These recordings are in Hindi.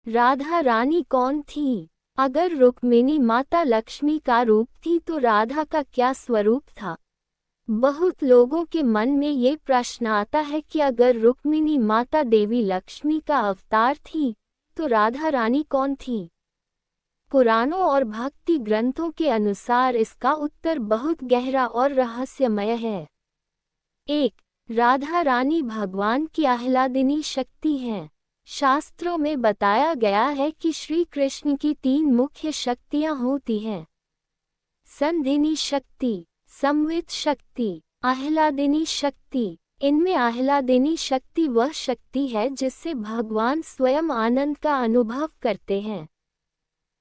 राधा रानी कौन थी? अगर रुक्मिणी माता लक्ष्मी का रूप थी तो राधा का क्या स्वरूप था? बहुत लोगों के मन में ये प्रश्न आता है कि अगर रुक्मिणी माता देवी लक्ष्मी का अवतार थी तो राधा रानी कौन थी? पुराणों और भक्ति ग्रंथों के अनुसार इसका उत्तर बहुत गहरा और रहस्यमय है। 1. राधा रानी भगवान की आह्लादिनी शक्ति हैं। शास्त्रों में बताया गया है कि श्री कृष्ण की 3 मुख्य शक्तियां होती हैं: संधिनी शक्ति, संवित शक्ति, आह्लादिनी शक्ति। इनमें आह्लादिनी शक्ति वह शक्ति है जिससे भगवान स्वयं आनंद का अनुभव करते हैं।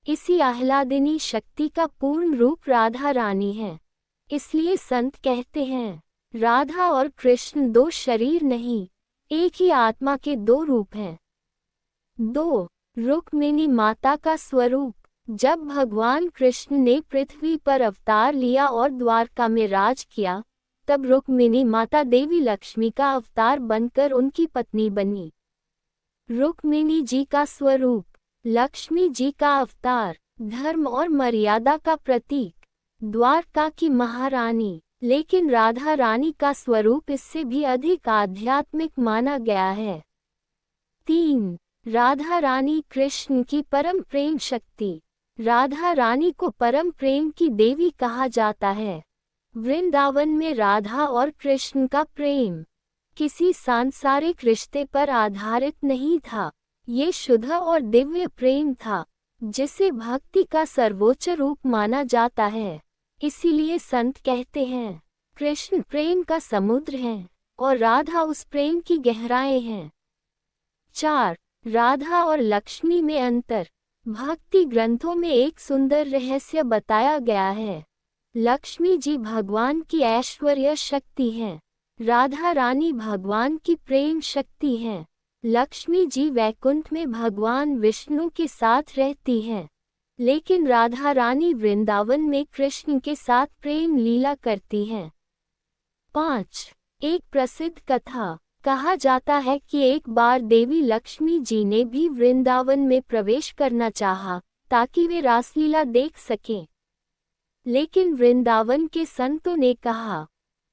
इसी आह्लादिनी शक्ति का पूर्ण रूप राधा रानी है। इसलिए संत कहते हैं, राधा और कृष्ण 2 शरीर नहीं, एक ही आत्मा के 2 रूप हैं। 2. रुक्मिणी माता का स्वरूप। जब भगवान कृष्ण ने पृथ्वी पर अवतार लिया और द्वारका में राज किया, तब रुक्मिणी माता देवी लक्ष्मी का अवतार बनकर उनकी पत्नी बनी। रुक्मिणी जी का स्वरूप, लक्ष्मी जी का अवतार, धर्म और मर्यादा का प्रतीक, द्वारका की महारानी। लेकिन राधा रानी का स्वरूप इससे भी अधिक आध्यात्मिक माना गया है। 3. राधा रानी कृष्ण की परम प्रेम शक्ति। राधा रानी को परम प्रेम की देवी कहा जाता है। वृंदावन में राधा और कृष्ण का प्रेम किसी सांसारिक रिश्ते पर आधारित नहीं था। ये शुद्ध और दिव्य प्रेम था, जिसे भक्ति का सर्वोच्च रूप माना जाता है। इसीलिए संत कहते हैं, कृष्ण प्रेम का समुद्र है और राधा उस प्रेम की गहराएं हैं। 4. राधा और लक्ष्मी में अंतर। भक्ति ग्रंथों में एक सुंदर रहस्य बताया गया है। लक्ष्मी जी भगवान की ऐश्वर्य शक्ति हैं। राधा रानी भगवान की प्रेम शक्ति हैं। लक्ष्मी जी वैकुंठ में भगवान विष्णु के साथ रहती हैं, लेकिन राधा रानी वृंदावन में कृष्ण के साथ प्रेम लीला करती हैं। 5. एक प्रसिद्ध कथा। कहा जाता है कि एक बार देवी लक्ष्मी जी ने भी वृंदावन में प्रवेश करना चाहा, ताकि वे रासलीला देख सकें। लेकिन वृंदावन के संतों ने कहा,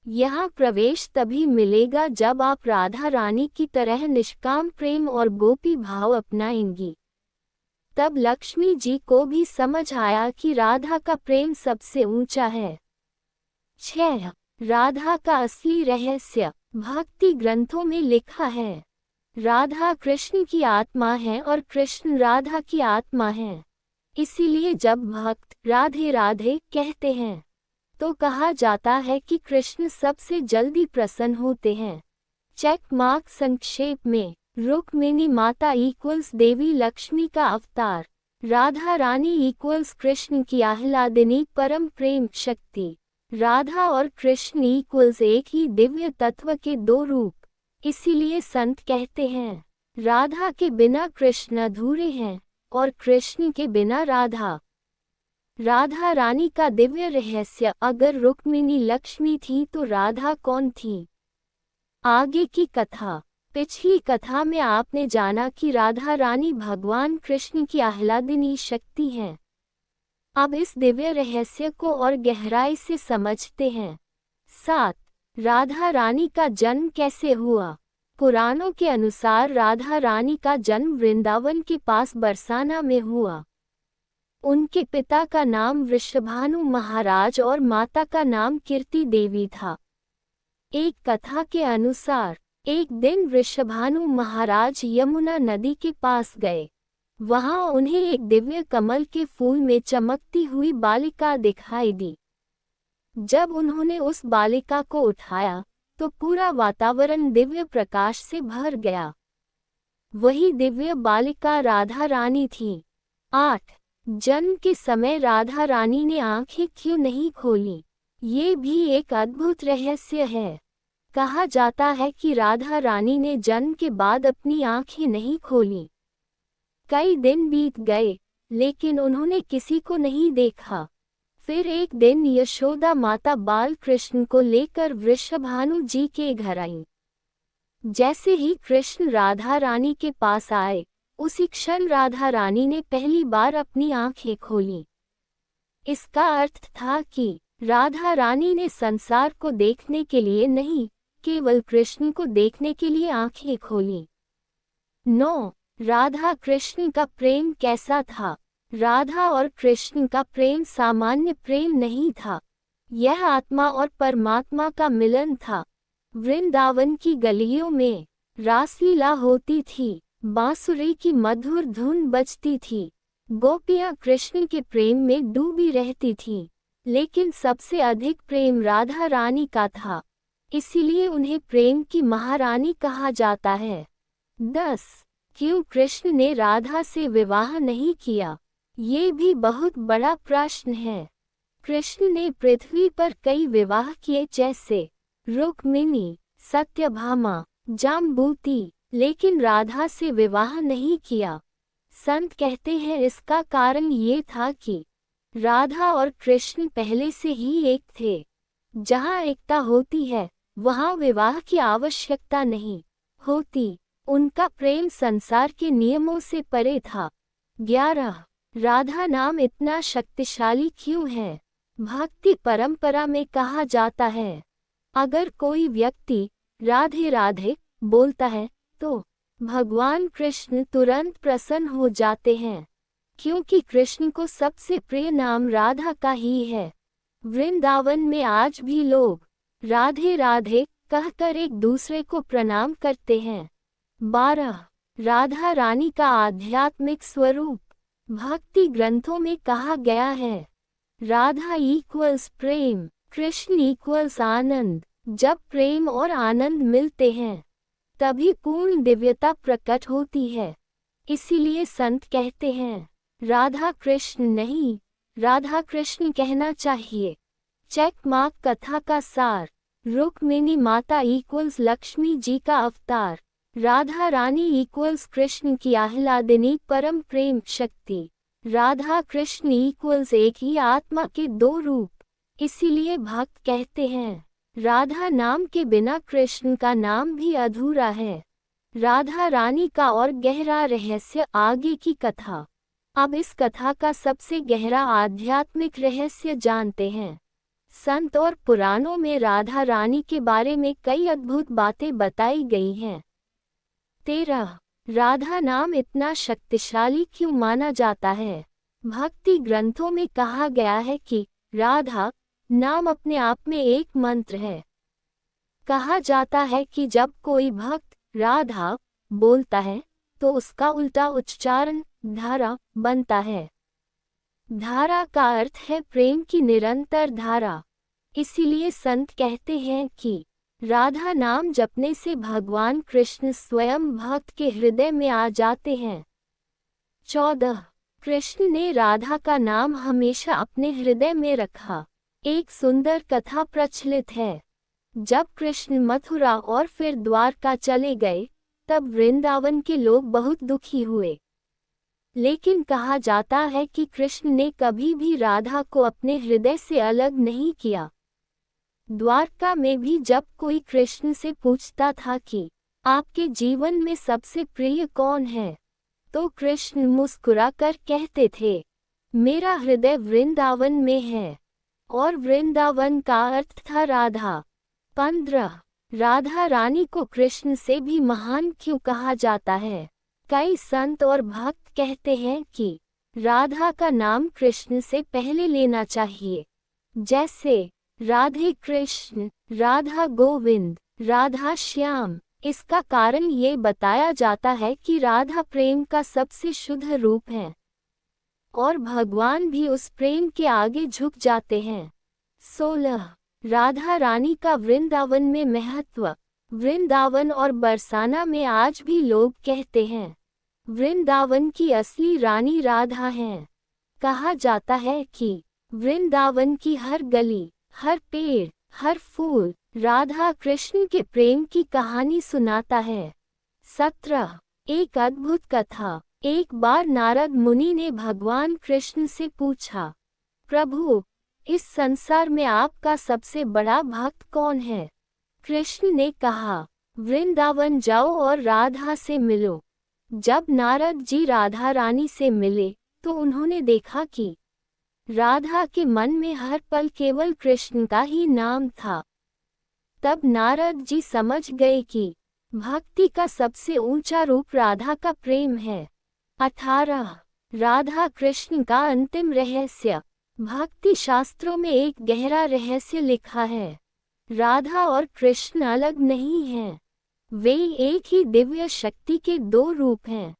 यहाँ प्रवेश तभी मिलेगा जब आप राधा रानी की तरह निष्काम प्रेम और गोपी भाव अपनाएंगी। तब लक्ष्मी जी को भी समझ आया कि राधा का प्रेम सबसे ऊंचा है। 6. राधा का असली रहस्य। भक्ति ग्रंथों में लिखा है, राधा कृष्ण की आत्मा है और कृष्ण राधा की आत्मा है। इसीलिए जब भक्त राधे राधे कहते हैं तो कहा जाता है कि कृष्ण सबसे जल्दी प्रसन्न होते हैं। चेक मार्क संक्षेप में, रुक्मिणी माता इक्वल्स देवी लक्ष्मी का अवतार, राधा रानी इक्वल्स कृष्ण की आह्लादिनी परम प्रेम शक्ति। राधा और कृष्ण इक्वल्स एक ही दिव्य तत्व के 2 रूप। इसीलिए संत कहते हैं, राधा के बिना कृष्ण अधूरे हैं और कृष्ण के बिना राधा। राधा रानी का दिव्य रहस्य। अगर रुक्मिणी लक्ष्मी थी तो राधा कौन थी? आगे की कथा। पिछली कथा में आपने जाना कि राधा रानी भगवान कृष्ण की आह्लादिनी शक्ति हैं। अब इस दिव्य रहस्य को और गहराई से समझते हैं। 7. राधा रानी का जन्म कैसे हुआ? पुराणों के अनुसार राधा रानी का जन्म वृंदावन के पास बरसाना में हुआ। उनके पिता का नाम वृषभानु महाराज और माता का नाम कीर्ति देवी था। एक कथा के अनुसार एक दिन वृषभानु महाराज यमुना नदी के पास गए। वहां उन्हें एक दिव्य कमल के फूल में चमकती हुई बालिका दिखाई दी। जब उन्होंने उस बालिका को उठाया तो पूरा वातावरण दिव्य प्रकाश से भर गया। वही दिव्य बालिका राधा रानी थी। 8. जन्म के समय राधा रानी ने आंखें क्यों नहीं खोली? ये भी एक अद्भुत रहस्य है। कहा जाता है कि राधा रानी ने जन्म के बाद अपनी आंखें नहीं खोली। कई दिन बीत गए, लेकिन उन्होंने किसी को नहीं देखा। फिर एक दिन यशोदा माता बाल कृष्ण को लेकर वृषभानु जी के घर आईं। जैसे ही कृष्ण राधा रानी के पास आए, उसी क्षण राधा रानी ने पहली बार अपनी आंखें खोली। इसका अर्थ था कि राधा रानी ने संसार को देखने के लिए नहीं, केवल कृष्ण को देखने के लिए आंखें खोली। 9. राधा कृष्ण का प्रेम कैसा था? राधा और कृष्ण का प्रेम सामान्य प्रेम नहीं था। यह आत्मा और परमात्मा का मिलन था। वृंदावन की गलियों में रासलीला होती थी, बांसुरी की मधुर धुन बजती थी, गोपियां कृष्ण के प्रेम में डूबी रहती थीं, लेकिन सबसे अधिक प्रेम राधा रानी का था, इसीलिए उन्हें प्रेम की महारानी कहा जाता है। 10. क्यों कृष्ण ने राधा से विवाह नहीं किया? ये भी बहुत बड़ा प्रश्न है। कृष्ण ने पृथ्वी पर कई विवाह किए, जैसे रुक्मिणी, सत्यभामा, जाम्बूती, लेकिन राधा से विवाह नहीं किया। संत कहते हैं इसका कारण ये था कि राधा और कृष्ण पहले से ही एक थे। जहाँ एकता होती है वहाँ विवाह की आवश्यकता नहीं होती। उनका प्रेम संसार के नियमों से परे था। 11. राधा नाम इतना शक्तिशाली क्यों है? भक्ति परंपरा में कहा जाता है, अगर कोई व्यक्ति राधे राधे बोलता है तो भगवान कृष्ण तुरंत प्रसन्न हो जाते हैं, क्योंकि कृष्ण को सबसे प्रिय नाम राधा का ही है। वृंदावन में आज भी लोग राधे राधे कहकर एक दूसरे को प्रणाम करते हैं। 12. राधा रानी का आध्यात्मिक स्वरूप। भक्ति ग्रंथों में कहा गया है, राधा इक्वल्स प्रेम, कृष्ण इक्वल्स आनंद। जब प्रेम और आनंद मिलते हैं तभी पूर्ण दिव्यता प्रकट होती है। इसीलिए संत कहते हैं राधा कृष्ण नहीं, राधा कृष्ण कहना चाहिए। चेक मार्क कथा का सार। रुक्मिणी माता इक्वल्स लक्ष्मी जी का अवतार, राधा रानी इक्वल्स कृष्ण की आह्लादिनी परम प्रेम शक्ति। राधा कृष्ण इक्वल्स एक ही आत्मा के दो रूप। इसीलिए भक्त कहते हैं राधा नाम के बिना कृष्ण का नाम भी अधूरा है। राधा रानी का और गहरा रहस्य आगे की कथा। अब इस कथा का सबसे गहरा आध्यात्मिक रहस्य जानते हैं। संत और पुराणों में राधा रानी के बारे में कई अद्भुत बातें बताई गई हैं। 13. राधा नाम इतना शक्तिशाली क्यों माना जाता है? भक्ति ग्रंथों में कहा गया है कि राधा नाम अपने आप में एक मंत्र है। कहा जाता है कि जब कोई भक्त राधा बोलता है तो उसका उल्टा उच्चारण धारा बनता है। धारा का अर्थ है प्रेम की निरंतर धारा। इसीलिए संत कहते हैं कि राधा नाम जपने से भगवान कृष्ण स्वयं भक्त के हृदय में आ जाते हैं। 14. कृष्ण ने राधा का नाम हमेशा अपने हृदय में रखा। एक सुंदर कथा प्रचलित है, जब कृष्ण मथुरा और फिर द्वारका चले गए तब वृंदावन के लोग बहुत दुखी हुए। लेकिन कहा जाता है कि कृष्ण ने कभी भी राधा को अपने हृदय से अलग नहीं किया। द्वारका में भी जब कोई कृष्ण से पूछता था कि आपके जीवन में सबसे प्रिय कौन है, तो कृष्ण मुस्कुराकर कहते थे, मेरा हृदय वृंदावन में है। और वृंदावन का अर्थ था राधा। 15. राधा रानी को कृष्ण से भी महान क्यों कहा जाता है? कई संत और भक्त कहते हैं कि राधा का नाम कृष्ण से पहले लेना चाहिए, जैसे राधे कृष्ण, राधा गोविंद, राधा श्याम। इसका कारण ये बताया जाता है कि राधा प्रेम का सबसे शुद्ध रूप है और भगवान भी उस प्रेम के आगे झुक जाते हैं। 16. राधा रानी का वृंदावन में महत्व। वृंदावन और बरसाना में आज भी लोग कहते हैं वृंदावन की असली रानी राधा है। कहा जाता है कि वृंदावन की हर गली, हर पेड़, हर फूल राधा कृष्ण के प्रेम की कहानी सुनाता है। 17. एक अद्भुत कथा। एक बार नारद मुनि ने भगवान कृष्ण से पूछा, प्रभु, इस संसार में आपका सबसे बड़ा भक्त कौन है? कृष्ण ने कहा, वृंदावन जाओ और राधा से मिलो। जब नारद जी राधा रानी से मिले तो उन्होंने देखा कि राधा के मन में हर पल केवल कृष्ण का ही नाम था। तब नारद जी समझ गए कि भक्ति का सबसे ऊंचा रूप राधा का प्रेम है। 18 राधा कृष्ण का अंतिम रहस्य। भक्ति शास्त्रों में एक गहरा रहस्य लिखा है। राधा और कृष्ण अलग नहीं हैं, वे एक ही दिव्य शक्ति के दो रूप हैं।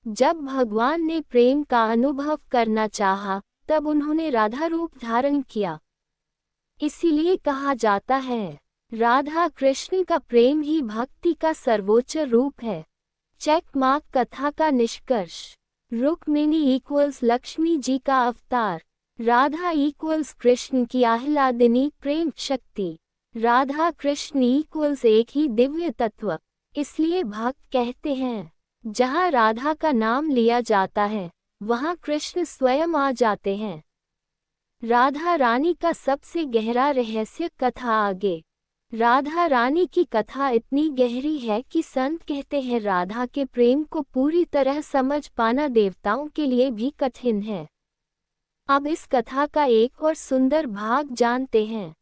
जब भगवान ने प्रेम का अनुभव करना चाहा, तब उन्होंने राधा रूप धारण किया। इसीलिए कहा जाता है, राधा कृष्ण का प्रेम ही भक्ति का सर्वोच्च रूप है। चेक मार्क कथा का निष्कर्ष। रुक्मिणी इक्वल्स लक्ष्मी जी का अवतार, राधा इक्वल्स कृष्ण की आह्लादिनी प्रेम शक्ति। राधा कृष्ण इक्वल्स एक ही दिव्य तत्व। इसलिए भक्त कहते हैं, जहाँ राधा का नाम लिया जाता है, वहाँ कृष्ण स्वयं आ जाते हैं। राधा रानी का सबसे गहरा रहस्य कथा आगे। राधा रानी की कथा इतनी गहरी है कि संत कहते हैं राधा के प्रेम को पूरी तरह समझ पाना देवताओं के लिए भी कठिन है। अब इस कथा का एक और सुंदर भाग जानते हैं।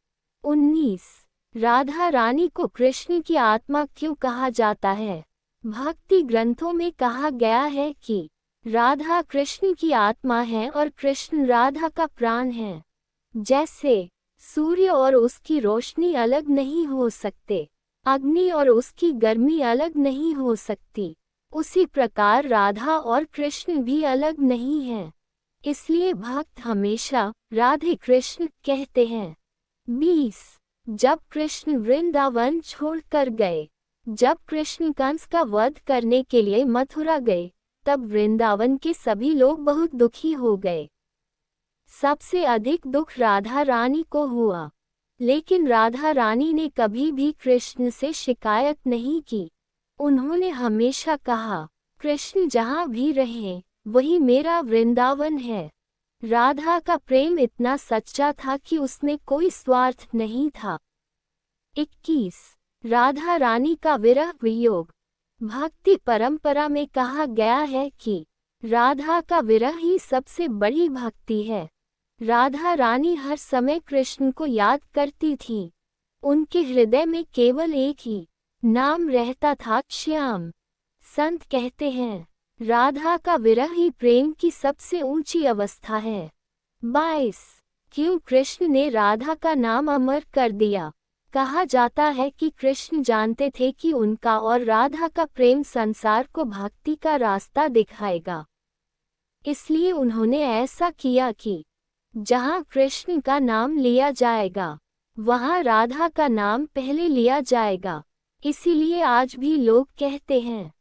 19 राधा रानी को कृष्ण की आत्मा क्यों कहा जाता है? भक्ति ग्रंथों में कहा गया है कि राधा कृष्ण की आत्मा है और कृष्ण राधा का प्राण है। जैसे सूर्य और उसकी रोशनी अलग नहीं हो सकते, अग्नि और उसकी गर्मी अलग नहीं हो सकती, उसी प्रकार राधा और कृष्ण भी अलग नहीं हैं। इसलिए भक्त हमेशा राधे कृष्ण कहते हैं। 20 जब कृष्ण वृंदावन छोड़कर गए, जब कृष्ण कंस का वध करने के लिए मथुरा गए, तब वृंदावन के सभी लोग बहुत दुखी हो गए। सबसे अधिक दुख राधा रानी को हुआ, लेकिन राधा रानी ने कभी भी कृष्ण से शिकायत नहीं की। उन्होंने हमेशा कहा, कृष्ण जहाँ भी रहे वही मेरा वृंदावन है। राधा का प्रेम इतना सच्चा था कि उसमें कोई स्वार्थ नहीं था। 21 राधा रानी का विरह वियोग। भक्ति परंपरा में कहा गया है कि राधा का विरह ही सबसे बड़ी भक्ति है। राधा रानी हर समय कृष्ण को याद करती थी। उनके हृदय में केवल एक ही नाम रहता था, श्याम। संत कहते हैं, राधा का विरह ही प्रेम की सबसे ऊंची अवस्था है। 22 क्यों कृष्ण ने राधा का नाम अमर कर दिया? कहा जाता है कि कृष्ण जानते थे कि उनका और राधा का प्रेम संसार को भक्ति का रास्ता दिखाएगा। इसलिए उन्होंने ऐसा किया कि जहाँ कृष्ण का नाम लिया जाएगा, वहाँ राधा का नाम पहले लिया जाएगा। इसीलिए आज भी लोग कहते हैं,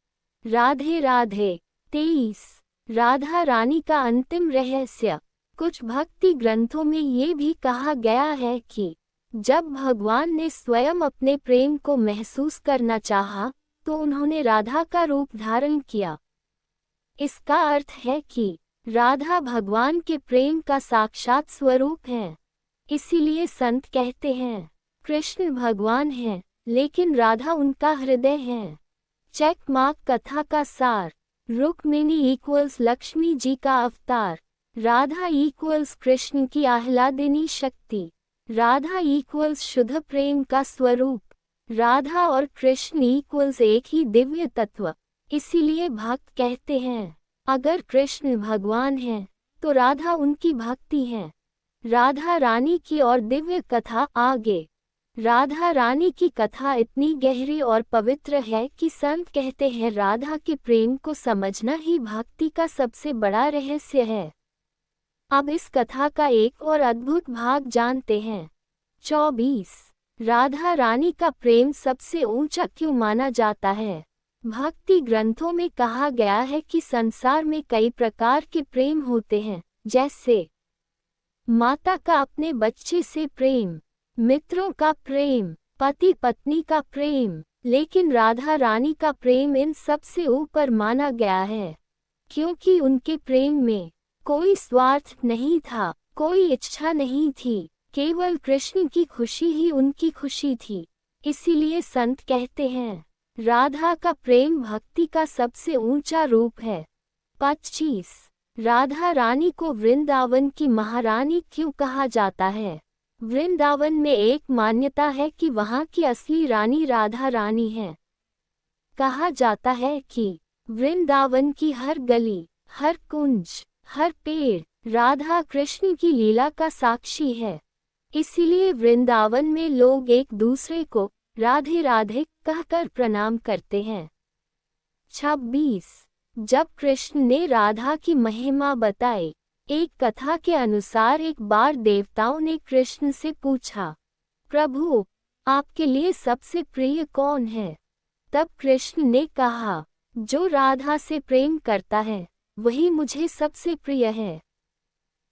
राधे राधे। 23 राधा रानी का अंतिम रहस्य। कुछ भक्ति ग्रंथों में ये भी कहा गया है कि जब भगवान ने स्वयं अपने प्रेम को महसूस करना चाहा, तो उन्होंने राधा का रूप धारण किया। इसका अर्थ है कि राधा भगवान के प्रेम का साक्षात स्वरूप है। इसीलिए संत कहते हैं, कृष्ण भगवान है, लेकिन राधा उनका हृदय है। चेक मार्क कथा का सार। रुक्मिणी इक्वल्स लक्ष्मी जी का अवतार, राधा इक्वल्स कृष्ण की आह्लादिनी शक्ति। राधा इक्वल्स शुद्ध प्रेम का स्वरूप। राधा और कृष्ण इक्वल्स एक ही दिव्य तत्व। इसीलिए भक्त कहते हैं, अगर कृष्ण भगवान हैं, तो राधा उनकी भक्ति है। राधा रानी की और दिव्य कथा आगे। राधा रानी की कथा इतनी गहरी और पवित्र है कि संत कहते हैं, राधा के प्रेम को समझना ही भक्ति का सबसे बड़ा रहस्य है। अब इस कथा का एक और अद्भुत भाग जानते हैं। 24 राधा रानी का प्रेम सबसे ऊंचा क्यों माना जाता है? भक्ति ग्रंथों में कहा गया है कि संसार में कई प्रकार के प्रेम होते हैं, जैसे माता का अपने बच्चे से प्रेम, मित्रों का प्रेम, पति पत्नी का प्रेम, लेकिन राधा रानी का प्रेम इन सबसे ऊपर माना गया है, क्योंकि उनके प्रेम में कोई स्वार्थ नहीं था, कोई इच्छा नहीं थी, केवल कृष्ण की खुशी ही उनकी खुशी थी। इसीलिए संत कहते हैं, राधा का प्रेम भक्ति का सबसे ऊंचा रूप है। 25. राधा रानी को वृंदावन की महारानी क्यों कहा जाता है? वृंदावन में एक मान्यता है कि वहाँ की असली रानी राधा रानी है। कहा जाता है कि वृंदावन की हर गली, हर कुंज, हर पेड़ राधा कृष्ण की लीला का साक्षी है। इसीलिए वृंदावन में लोग एक दूसरे को राधे राधे कहकर प्रणाम करते हैं। 26. जब कृष्ण ने राधा की महिमा बताई, एक कथा के अनुसार एक बार देवताओं ने कृष्ण से पूछा, प्रभु, आपके लिए सबसे प्रिय कौन है? तब कृष्ण ने कहा, जो राधा से प्रेम करता है वही मुझे सबसे प्रिय है।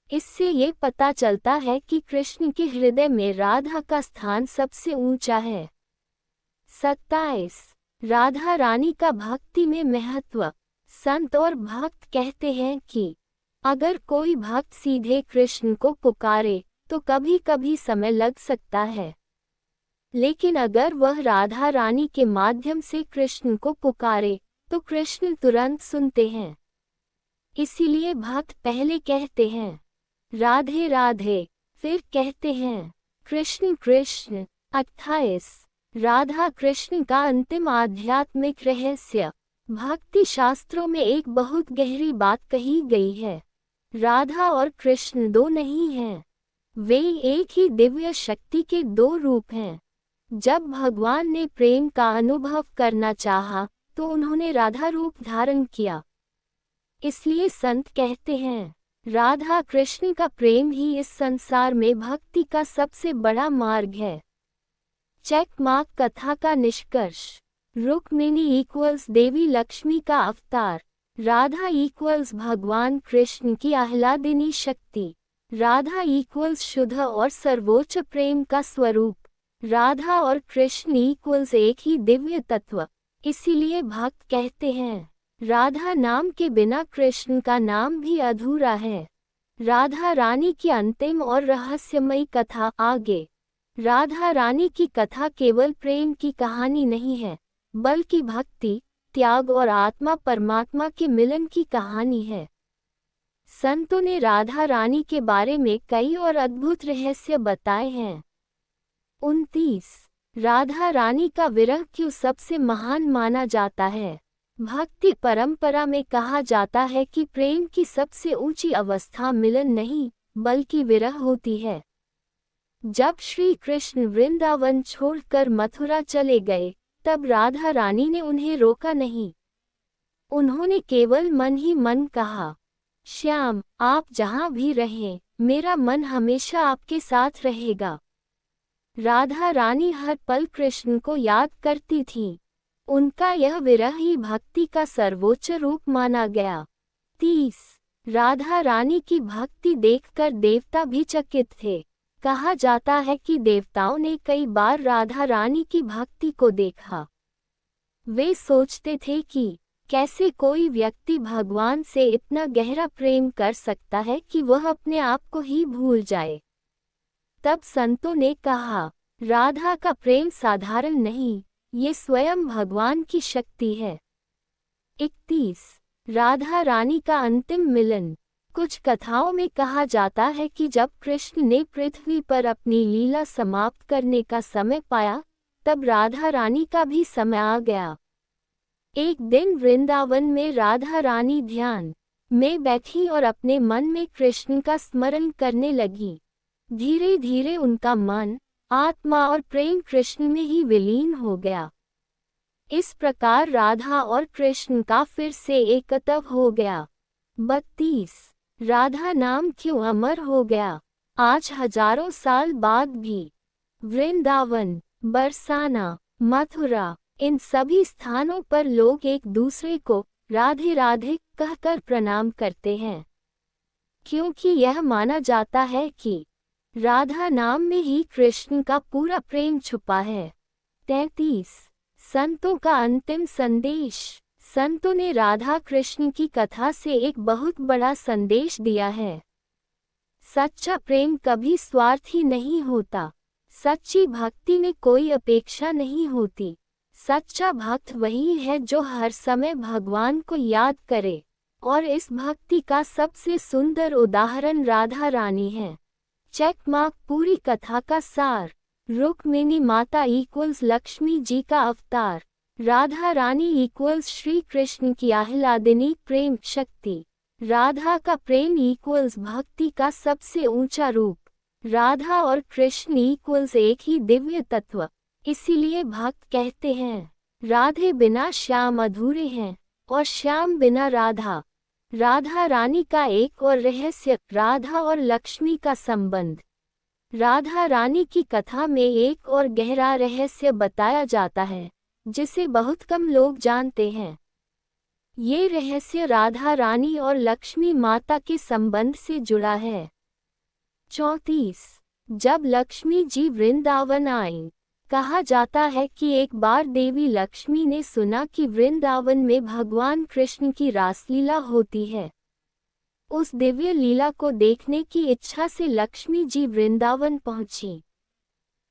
इससे ये पता चलता है कि कृष्ण के हृदय में राधा का स्थान सबसे ऊंचा है। 27. राधा रानी का भक्ति में महत्व। संत और भक्त कहते हैं कि अगर कोई भक्त सीधे कृष्ण को पुकारे तो कभी कभी समय लग सकता है, लेकिन अगर वह राधा रानी के माध्यम से कृष्ण को पुकारे तो कृष्ण तुरंत सुनते हैं। इसीलिए भक्त पहले कहते हैं राधे राधे, फिर कहते हैं कृष्ण कृष्ण। 28. राधा कृष्ण का अंतिम आध्यात्मिक रहस्य। भक्ति शास्त्रों में एक बहुत गहरी बात कही गई है। राधा और कृष्ण दो नहीं हैं, वे एक ही दिव्य शक्ति के दो रूप हैं। जब भगवान ने प्रेम का अनुभव करना चाहा तो उन्होंने राधा रूप धारण किया। इसलिए संत कहते हैं राधा कृष्ण का प्रेम ही इस संसार में भक्ति का सबसे बड़ा मार्ग है। चेक मार्क कथा का निष्कर्ष। रुक्मिणी इक्वल्स देवी लक्ष्मी का अवतार, राधा इक्वल्स भगवान कृष्ण की आह्लादिनी शक्ति, राधा इक्वल्स शुद्ध और सर्वोच्च प्रेम का स्वरूप, राधा और कृष्ण इक्वल्स एक ही दिव्य तत्व। इसीलिए भक्त कहते हैं राधा नाम के बिना कृष्ण का नाम भी अधूरा है। राधा रानी की अंतिम और रहस्यमयी कथा आगे। राधा रानी की कथा केवल प्रेम की कहानी नहीं है, बल्कि भक्ति, त्याग और आत्मा परमात्मा के मिलन की कहानी है। संतों ने राधा रानी के बारे में कई और अद्भुत रहस्य बताए हैं। 29. राधा रानी का विरह क्यों सबसे महान माना जाता है? भक्ति परंपरा में कहा जाता है कि प्रेम की सबसे ऊंची अवस्था मिलन नहीं बल्कि विरह होती है। जब श्री कृष्ण वृंदावन छोड़कर मथुरा चले गए तब राधा रानी ने उन्हें रोका नहीं। उन्होंने केवल मन ही मन कहा, श्याम, आप जहाँ भी रहें, मेरा मन हमेशा आपके साथ रहेगा। राधा रानी हर पल कृष्ण को याद करती थी। उनका यह विरह ही भक्ति का सर्वोच्च रूप माना गया। 30. राधा रानी की भक्ति देखकर देवता भी चकित थे। कहा जाता है कि देवताओं ने कई बार राधा रानी की भक्ति को देखा। वे सोचते थे कि कैसे कोई व्यक्ति भगवान से इतना गहरा प्रेम कर सकता है कि वह अपने आप को ही भूल जाए। तब संतों ने कहा, राधा का प्रेम साधारण नहीं, ये स्वयं भगवान की शक्ति है। 31. राधा रानी का अंतिम मिलन। कुछ कथाओं में कहा जाता है कि जब कृष्ण ने पृथ्वी पर अपनी लीला समाप्त करने का समय पाया, तब राधा रानी का भी समय आ गया। एक दिन वृंदावन में राधा रानी ध्यान में बैठी और अपने मन में कृष्ण का स्मरण करने लगी। धीरे धीरे उनका मन, आत्मा और प्रेम कृष्ण में ही विलीन हो गया। इस प्रकार राधा और कृष्ण का फिर से एकत्व हो गया। 32. राधा नाम क्यों अमर हो गया? आज हजारों साल बाद भी वृंदावन, बरसाना, मथुरा, इन सभी स्थानों पर लोग एक दूसरे को राधे राधे कहकर प्रणाम करते हैं, क्योंकि यह माना जाता है कि राधा नाम में ही कृष्ण का पूरा प्रेम छुपा है। 33. संतों का अंतिम संदेश। संतों ने राधा कृष्ण की कथा से एक बहुत बड़ा संदेश दिया है। सच्चा प्रेम कभी स्वार्थी नहीं होता। सच्ची भक्ति में कोई अपेक्षा नहीं होती। सच्चा भक्त वही है जो हर समय भगवान को याद करे, और इस भक्ति का सबसे सुंदर उदाहरण राधा रानी है। चेक मार्क पूरी कथा का सार। रुक्मिणी माता इक्वल्स लक्ष्मी जी का अवतार। राधा रानी इक्वल्स श्री कृष्ण की आह्लादिनी प्रेम शक्ति। राधा का प्रेम इक्वल्स भक्ति का सबसे ऊंचा रूप। राधा और कृष्ण इक्वल्स एक ही दिव्य तत्व। इसीलिए भक्त कहते हैं, राधे बिना श्याम अधूरे हैं, और श्याम बिना राधा। राधा रानी का एक और रहस्य, राधा और लक्ष्मी का संबंध। राधा रानी की कथा में एक और गहरा रहस्य बताया जाता है, जिसे बहुत कम लोग जानते हैं। ये रहस्य राधा रानी और लक्ष्मी माता के संबंध से जुड़ा है। 34। जब लक्ष्मी जी वृंदावन आईं, कहा जाता है कि एक बार देवी लक्ष्मी ने सुना कि वृंदावन में भगवान कृष्ण की रासलीला होती है। उस दिव्य लीला को देखने की इच्छा से लक्ष्मी जी वृंदावन पहुंची।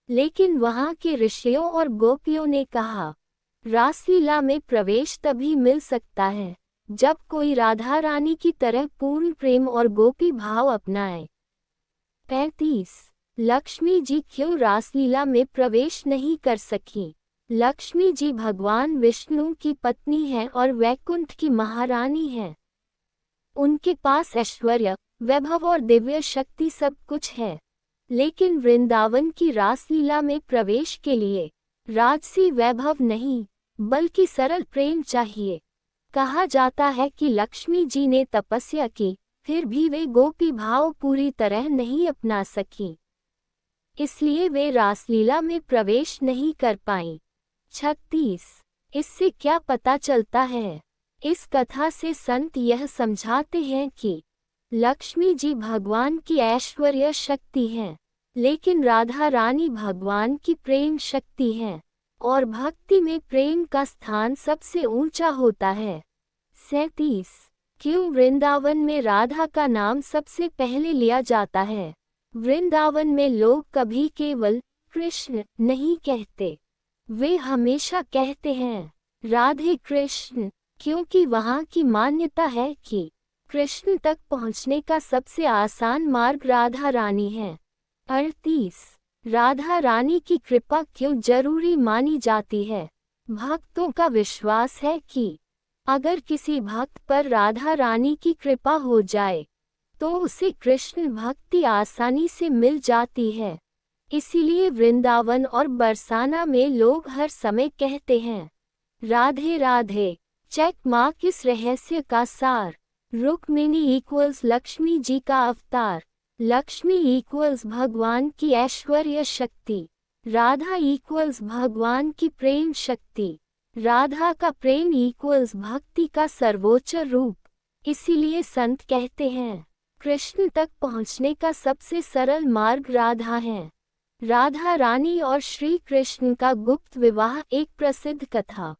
लेकिन वहां के ऋषियों और गोपियों ने कहा, रासलीला में प्रवेश तभी मिल सकता है जब कोई राधा रानी की तरह पूर्ण प्रेम और गोपी भाव अपनाए। 35। लक्ष्मी जी क्यों रासलीला में प्रवेश नहीं कर सकी? लक्ष्मी जी भगवान विष्णु की पत्नी है और वैकुंठ की महारानी है। उनके पास ऐश्वर्य, वैभव और दिव्य शक्ति सब कुछ है। लेकिन वृंदावन की रासलीला में प्रवेश के लिए राजसी वैभव नहीं, बल्कि सरल प्रेम चाहिए। कहा जाता है कि लक्ष्मी जी ने तपस्या की, फिर भी वे गोपी भाव पूरी तरह नहीं अपना सकी। इसलिए वे रासलीला में प्रवेश नहीं कर पाईं। 36। इससे क्या पता चलता है? इस कथा से संत यह समझाते हैं कि लक्ष्मी जी भगवान की ऐश्वर्य शक्ति हैं, लेकिन राधा रानी भगवान की प्रेम शक्ति हैं, और भक्ति में प्रेम का स्थान सबसे ऊंचा होता है। 37। क्यों वृंदावन में राधा का नाम सबसे पहले लिया जाता है? वृंदावन में लोग कभी केवल कृष्ण नहीं कहते, वे हमेशा कहते हैं राधे कृष्ण, क्योंकि वहाँ की मान्यता है कि कृष्ण तक पहुँचने का सबसे आसान मार्ग राधा रानी है। 38। राधा रानी की कृपा क्यों जरूरी मानी जाती है? भक्तों का विश्वास है कि अगर किसी भक्त पर राधा रानी की कृपा हो जाए तो उसे कृष्ण भक्ति आसानी से मिल जाती है। इसीलिए वृंदावन और बरसाना में लोग हर समय कहते हैं राधे राधे। चेक मार्क इस रहस्य का सार। रुक्मिणी इक्वल्स लक्ष्मी जी का अवतार। लक्ष्मी इक्वल्स भगवान की ऐश्वर्य शक्ति। राधा इक्वल्स भगवान की प्रेम शक्ति। राधा का प्रेम इक्वल्स भक्ति का सर्वोच्च रूप। इसीलिए संत कहते हैं कृष्ण तक पहुँचने का सबसे सरल मार्ग राधा है। राधा रानी और श्री कृष्ण का गुप्त विवाह एक प्रसिद्ध कथा।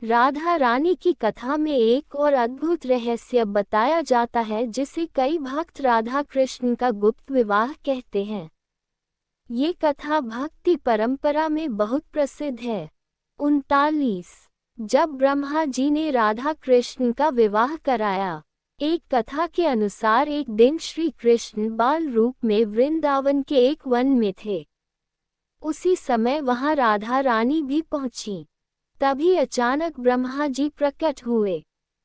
राधा रानी की कथा में एक और अद्भुत रहस्य बताया जाता है, जिसे कई भक्त राधा कृष्ण का गुप्त विवाह कहते हैं। ये कथा भक्ति परंपरा में बहुत प्रसिद्ध है। 39। जब ब्रह्मा जी ने राधा कृष्ण का विवाह कराया। एक कथा के अनुसार एक दिन श्री कृष्ण बाल रूप में वृंदावन के एक वन में थे। उसी समय वहां राधा रानी भी पहुंची। तभी अचानक ब्रह्मा जी प्रकट हुए।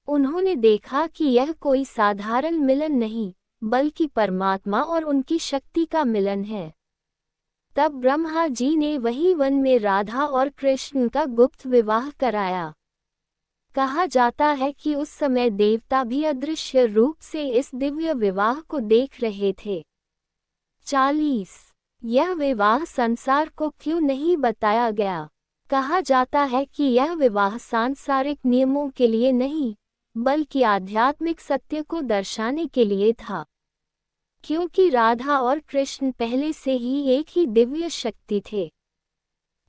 उन्होंने देखा कि यह कोई साधारण मिलन नहीं, बल्कि परमात्मा और उनकी शक्ति का मिलन है। तब ब्रह्मा जी ने वही वन में राधा और कृष्ण का गुप्त विवाह कराया। कहा जाता है कि उस समय देवता भी अदृश्य रूप से इस दिव्य विवाह को देख रहे थे। 40। यह विवाह संसार को क्यों नहीं बताया गया? कहा जाता है कि यह विवाह सांसारिक नियमों के लिए नहीं, बल्कि आध्यात्मिक सत्य को दर्शाने के लिए था। क्योंकि राधा और कृष्ण पहले से ही एक ही दिव्य शक्ति थे,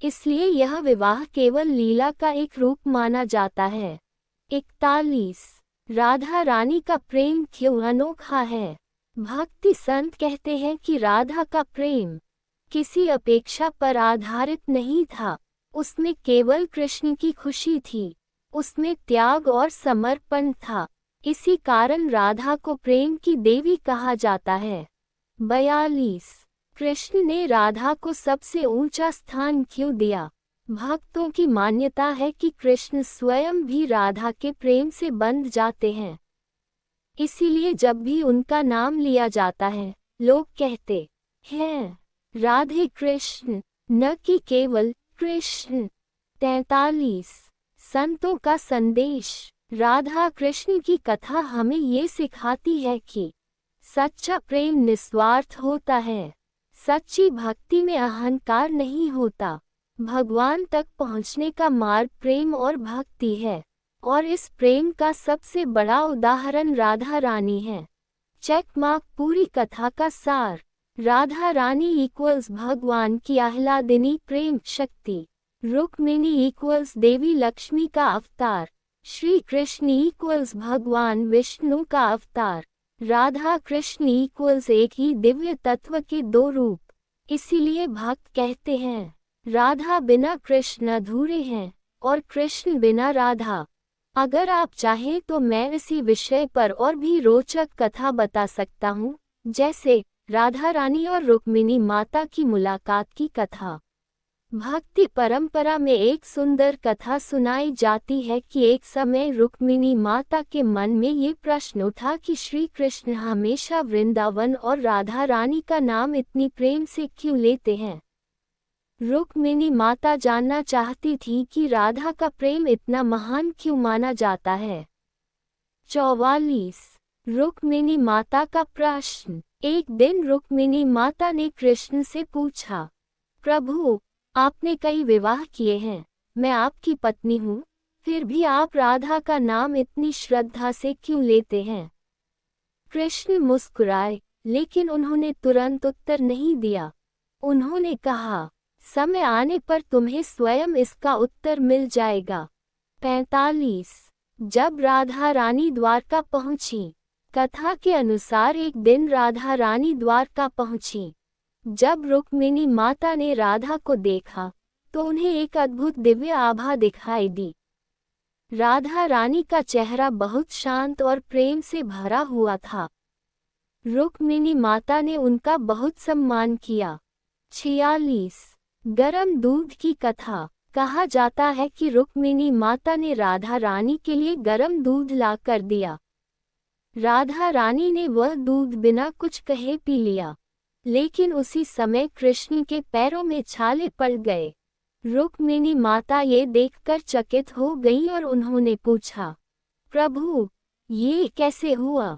इसलिए यह विवाह केवल लीला का एक रूप माना जाता है। 41। राधा रानी का प्रेम क्यों अनोखा है? भक्ति संत कहते हैं कि राधा का प्रेम किसी अपेक्षा पर आधारित नहीं था, उसमें केवल कृष्ण की खुशी थी, उसमें त्याग और समर्पण था। इसी कारण राधा को प्रेम की देवी कहा जाता है। 42। कृष्ण ने राधा को सबसे ऊंचा स्थान क्यों दिया? भक्तों की मान्यता है कि कृष्ण स्वयं भी राधा के प्रेम से बंध जाते हैं। इसीलिए जब भी उनका नाम लिया जाता है, लोग कहते हैं राधे कृष्ण, न कि केवल कृष्ण। 43। संतों का संदेश। राधा कृष्ण की कथा हमें ये सिखाती है कि सच्चा प्रेम निस्वार्थ होता है। सच्ची भक्ति में अहंकार नहीं होता। भगवान तक पहुँचने का मार्ग प्रेम और भक्ति है, और इस प्रेम का सबसे बड़ा उदाहरण राधा रानी है। चेक मार्क पूरी कथा का सार। राधा रानी इक्वल्स भगवान की आह्लादिनी प्रेम शक्ति। रुक्मिणी इक्वल्स देवी लक्ष्मी का अवतार। श्री कृष्ण इक्वल्स भगवान विष्णु का अवतार। राधा कृष्ण इक्वल्स एक ही दिव्य तत्व के दो रूप। इसीलिए भक्त कहते हैं राधा बिना कृष्ण अधूरे हैं और कृष्ण बिना राधा। अगर आप चाहें तो मैं इसी विषय पर और भी रोचक कथा बता सकता हूँ, जैसे राधा रानी और रुक्मिणी माता की मुलाकात की कथा। भक्ति परंपरा में एक सुंदर कथा सुनाई जाती है कि एक समय रुक्मिणी माता के मन में ये प्रश्न उठा कि श्री कृष्ण हमेशा वृंदावन और राधा रानी का नाम इतनी प्रेम से क्यों लेते हैं। रुक्मिणी माता जानना चाहती थी कि राधा का प्रेम इतना महान क्यों माना जाता है। 44। रुक्मिणी माता का प्रश्न। एक दिन रुक्मिणी माता ने कृष्ण से पूछा, प्रभु, आपने कई विवाह किए हैं, मैं आपकी पत्नी हूँ, फिर भी आप राधा का नाम इतनी श्रद्धा से क्यों लेते हैं। कृष्ण मुस्कुराए, लेकिन उन्होंने तुरंत उत्तर नहीं दिया। उन्होंने कहा, समय आने पर तुम्हें स्वयं इसका उत्तर मिल जाएगा। 45। जब राधा रानी द्वारका पहुंची। कथा के अनुसार एक दिन राधा रानी द्वारका पहुंची। जब रुक्मिणी माता ने राधा को देखा तो उन्हें एक अद्भुत दिव्य आभा दिखाई दी। राधा रानी का चेहरा बहुत शांत और प्रेम से भरा हुआ था। रुक्मिणी माता ने उनका बहुत सम्मान किया। 46। गरम दूध की कथा। कहा जाता है कि रुक्मिणी माता ने राधा रानी के लिए गरम दूध ला कर दिया। राधा रानी ने वह दूध बिना कुछ कहे पी लिया, लेकिन उसी समय कृष्ण के पैरों में छाले पड़ गए। रुक्मिणी माता ये देखकर चकित हो गई और उन्होंने पूछा, प्रभु, ये कैसे हुआ।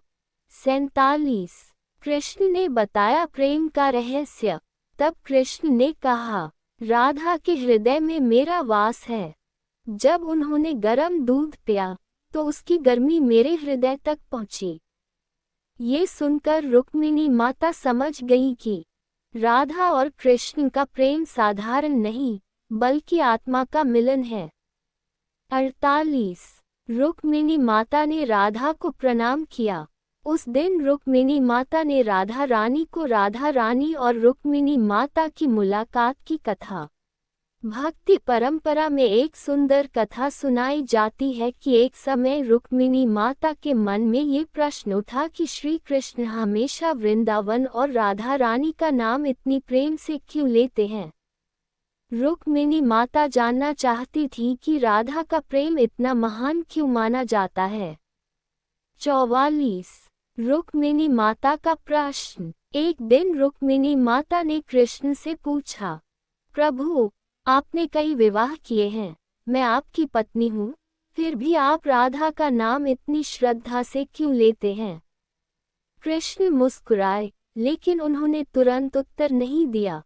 47। कृष्ण ने बताया प्रेम का रहस्य। तब कृष्ण ने कहा, राधा के हृदय में मेरा वास है। जब उन्होंने गर्म दूध पिया तो उसकी गर्मी मेरे हृदय तक पहुंची। ये सुनकर रुक्मिणी माता समझ गई कि राधा और कृष्ण का प्रेम साधारण नहीं, बल्कि आत्मा का मिलन है। 48। रुक्मिणी माता ने राधा को प्रणाम किया। उस दिन रुक्मिणी माता ने राधा रानी को राधा रानी और रुक्मिणी माता की मुलाकात की कथा। भक्ति परंपरा में एक सुंदर कथा सुनाई जाती है कि एक समय रुक्मिणी माता के मन में ये प्रश्न उठा कि श्री कृष्ण हमेशा वृंदावन और राधा रानी का नाम इतनी प्रेम से क्यों लेते हैं। रुक्मिणी माता जानना चाहती थी कि राधा का प्रेम इतना महान क्यों माना जाता है। 44। रुक्मिणी माता का प्रश्न। एक दिन रुक्मिणी माता ने कृष्ण से पूछा, प्रभु, आपने कई विवाह किए हैं, मैं आपकी पत्नी हूँ, फिर भी आप राधा का नाम इतनी श्रद्धा से क्यों लेते हैं। कृष्ण मुस्कुराए, लेकिन उन्होंने तुरंत उत्तर नहीं दिया।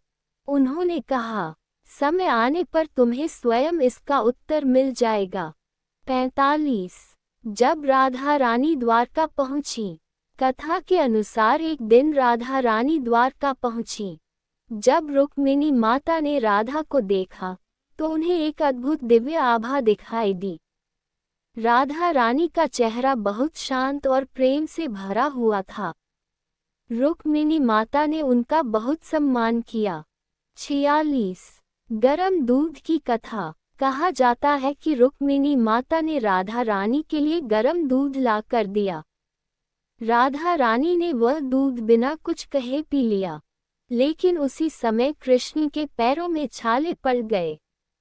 उन्होंने कहा, समय आने पर तुम्हें स्वयं इसका उत्तर मिल जाएगा। 45। जब राधा रानी द्वारका पहुंची। कथा के अनुसार एक दिन राधा रानी द्वारका पहुंची। जब रुक्मिणी माता ने राधा को देखा तो उन्हें एक अद्भुत दिव्य आभा दिखाई दी। राधा रानी का चेहरा बहुत शांत और प्रेम से भरा हुआ था। रुक्मिणी माता ने उनका बहुत सम्मान किया। 46। गरम दूध की कथा। कहा जाता है कि रुक्मिणी माता ने राधा रानी के लिए गरम दूध ला कर दिया। राधा रानी ने वह दूध बिना कुछ कहे पी लिया, लेकिन उसी समय कृष्ण के पैरों में छाले पड़ गए।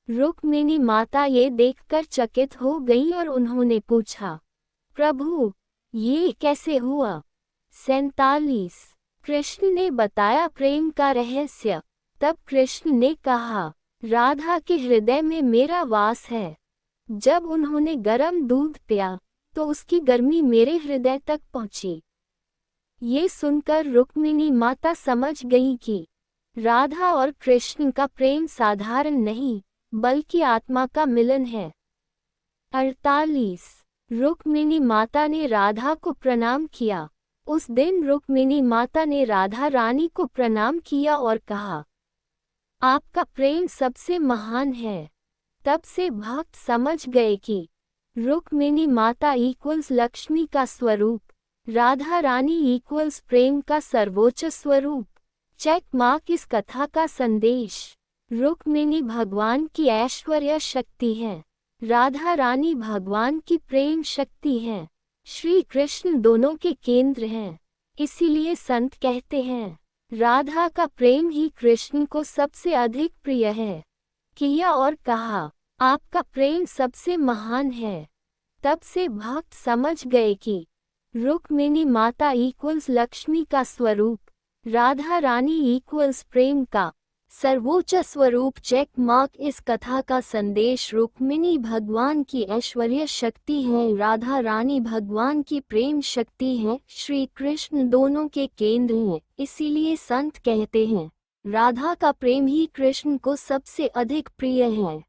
रुक्मिणी माता ये देखकर चकित हो गई और उन्होंने पूछा, प्रभु, ये कैसे हुआ? 47। कृष्ण ने बताया प्रेम का रहस्य। तब कृष्ण ने कहा, राधा के हृदय में मेरा वास है। जब उन्होंने गर्म दूध पिया तो उसकी गर्मी मेरे हृदय तक पहुंची। ये सुनकर रुक्मिणी माता समझ गई कि राधा और कृष्ण का प्रेम साधारण नहीं बल्कि आत्मा का मिलन है। 48। रुक्मिणी माता ने राधा को प्रणाम किया। उस दिन रुक्मिणी माता ने राधा रानी को प्रणाम किया और कहा, आपका प्रेम सबसे महान है। तब से भक्त समझ गए कि रुक्मिणी माता इक्वल्स लक्ष्मी का स्वरूप, राधा रानी इक्वल्स प्रेम का सर्वोच्च स्वरूप। चेक मार्क इस कथा का संदेश। रुक्मिणी भगवान की ऐश्वर्य शक्ति है, राधा रानी भगवान की प्रेम शक्ति है। श्री कृष्ण दोनों के केंद्र हैं। इसीलिए संत कहते हैं, राधा का प्रेम ही कृष्ण को सबसे अधिक प्रिय है। किया और कहा, आपका प्रेम सबसे महान है। तब से भक्त समझ गए कि रुक्मिणी माता इक्वल्स लक्ष्मी का स्वरूप, राधा रानी इक्वल्स प्रेम का सर्वोच्च स्वरूप। चेक मार्क इस कथा का संदेश। रुक्मिणी भगवान की ऐश्वर्य शक्ति है, राधा रानी भगवान की प्रेम शक्ति है। श्री कृष्ण दोनों के केंद्र हैं। इसीलिए संत कहते हैं, राधा का प्रेम ही कृष्ण को सबसे अधिक प्रिय है।